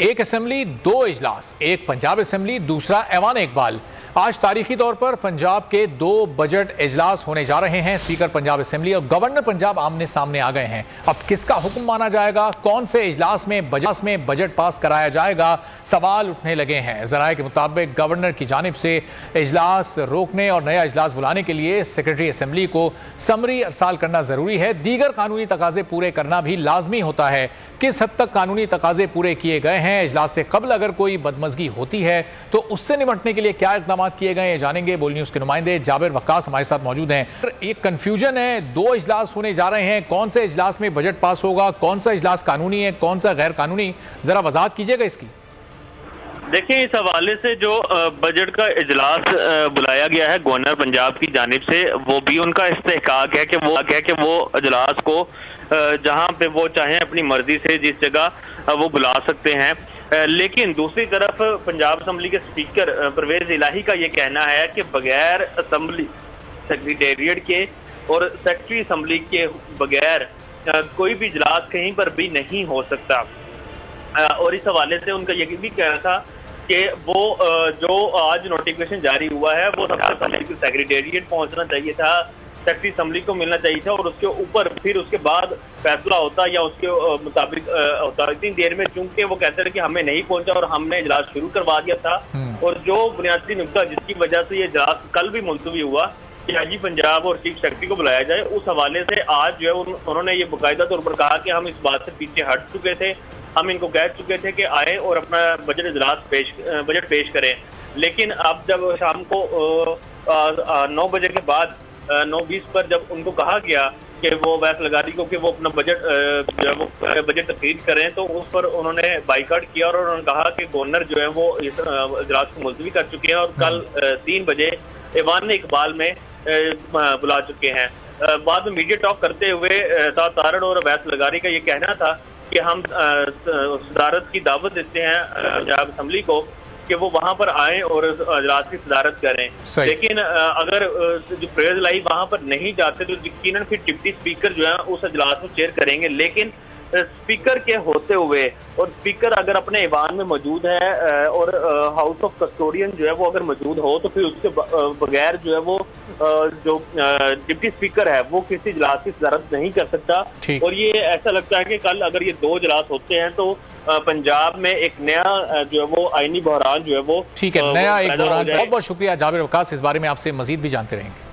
एक असेंबली, दो इजलास, एक पंजाब असेंबली, दूसरा ऐवान इकबाल। आज तारीखी तौर पर पंजाब के दो बजट इजलास होने जा रहे हैं। स्पीकर पंजाब असेंबली और गवर्नर पंजाब आमने सामने आ गए हैं। अब किसका हुक्म माना जाएगा, कौन से इजलास में बजट पास कराया जाएगा, सवाल उठने लगे हैं। जराये के मुताबिक गवर्नर की जानिब से इजलास रोकने और नया इजलास बुलाने के लिए सेक्रेटरी असेंबली को समरी अरसाल करना जरूरी है। दीगर कानूनी तकाजे पूरे करना भी लाजमी होता है। किस हद तक कानूनी तकाजे पूरे किए गए हैं, इजलास से कबल अगर कोई बदमजगी होती है तो उससे निपटने के लिए क्या इकदाम किए गए हैं, जानेंगे। बोल न्यूज के नुमाइंदे जाबिर वक्कास हमारे साथ मौजूद हैं। एक कंफ्यूजन है, दो इजलास होने जा रहे हैं, कौन से इजलास में बजट पास होगा, कौन सा इजलास कानूनी है, कौन सा गैर कानूनी, जरा वजाहत कीजिएगा इसकी। देखिए, इस हवाले से जो बजट का इजलास बुलाया गया है गवर्नर पंजाब की जानिब से, वो भी उनका इस्तेहकाक है कि वो इजलास को जहां पे वो चाहें अपनी मर्जी से जिस जगह वो बुला सकते हैं। लेकिन दूसरी तरफ पंजाब असेंबली के स्पीकर परवेज इलाही का ये कहना है कि बगैर असेंबली सेक्रेटेरिएट के और सेक्रेटरी असेंबली के बगैर कोई भी इजलास कहीं पर भी नहीं हो सकता। और इस हवाले से उनका ये भी कहना था कि वो जो आज नोटिफिकेशन जारी हुआ है वो सेक्रेटेरिएट पहुंचना चाहिए था, सेक्रेटरी असेंबली को मिलना चाहिए था और उसके ऊपर फिर उसके बाद फैसला होता या उसके मुताबिक होता। इतनी देर में चूंकि वो कहते थे कि हमें नहीं पहुंचा और हमने इजलास शुरू करवा दिया था। और जो बुनियादी नुकता जिसकी वजह से ये इजलास कल भी मुलतवी हुआ कि आईजी पंजाब और चीफ सेक्रेटरी को बुलाया जाए, उस हवाले से आज जो है उन्होंने ये बाकायदा तौर पर कहा कि हम इस बात से पीछे हट चुके थे। हम इनको कह चुके थे कि आए और अपना बजट पेश करें। लेकिन अब जब शाम को 9 बजे के बाद 9:20 पर जब उनको कहा गया कि वो वैस लगारी को कि वो अपना बजट तफरीज करें, तो उस पर उन्होंने बाइकाट किया और उन्होंने कहा कि गवर्नर जो है वो इस इजलास को मुलतवी कर चुके हैं और कल 3 बजे ऐवान इकबाल में बुला चुके हैं। बाद में मीडिया टॉक करते हुए तारड़ और वैस लगारी का ये कहना था कि हम सदारत की दावत देते हैं पंजाब असेंबली को कि वो वहां पर आए और इजलास की सदारत करें। लेकिन अगर जो परवेज इलाही वहां पर नहीं जाते तो यकीनन फिर डिप्टी स्पीकर जो है उस इजलास को चेयर करेंगे। लेकिन स्पीकर के होते हुए और स्पीकर अगर अपने ऐवान में मौजूद है और हाउस ऑफ कस्टोडियन जो है वो अगर मौजूद हो तो फिर उसके बगैर जो है वो जो डिप्टी स्पीकर है वो किसी इजलास की सदारत नहीं कर सकता। और ये ऐसा लगता है कि कल अगर ये दो इजलास होते हैं तो पंजाब में एक नया जो है वो आईनी बहरान जो है वो ठीक है, नया एक बहरान। बहुत बहुत शुक्रिया जाबिर वक्कास, इस बारे में आपसे मजीद भी जानते रहेंगे।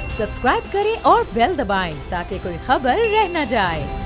सब्सक्राइब करें और बेल दबाएं ताकि कोई खबर रह न जाए।